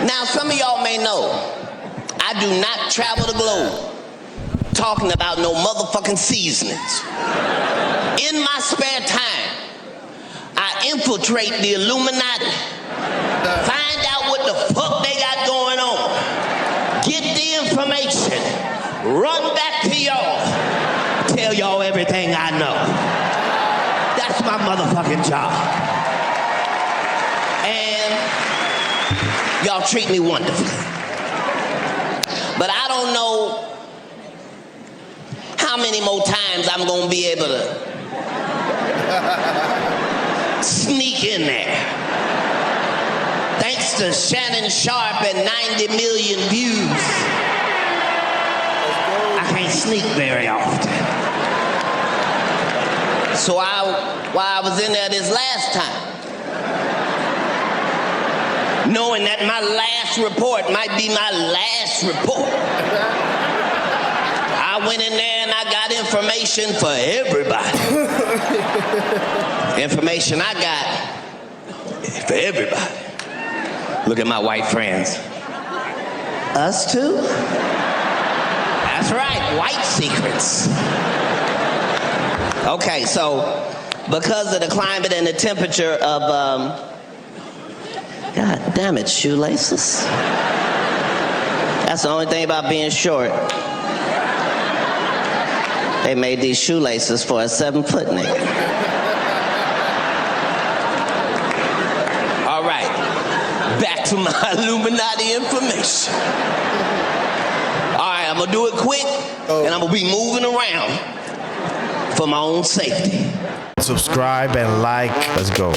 Now, some of y'all may know, I do not travel the globe talking about no motherfucking seasonings. In my spare time, I infiltrate the Illuminati, find out what the fuck they got going on, get the information, run back to y'all, tell y'all everything I know. That's my motherfucking job. And y'all treat me wonderfully. But I don't know how many more times I'm gonna be able to sneak in there. Thanks to Shannon Sharp and 90 million views, I can't sneak very often. So while I was in there this last time, knowing that my last report might be my last report, I went in there and I got information for everybody. Information I got for everybody. Look at my white friends. Us too? That's right, white secrets. Okay, so because of the climate and the temperature of, God damn it, shoelaces. That's the only thing about being short. They made these shoelaces for a 7-foot nigga. All right, back to my Illuminati information. All right, I'm gonna do it quick, and I'm gonna be moving around for my own safety. Subscribe and like. Let's go.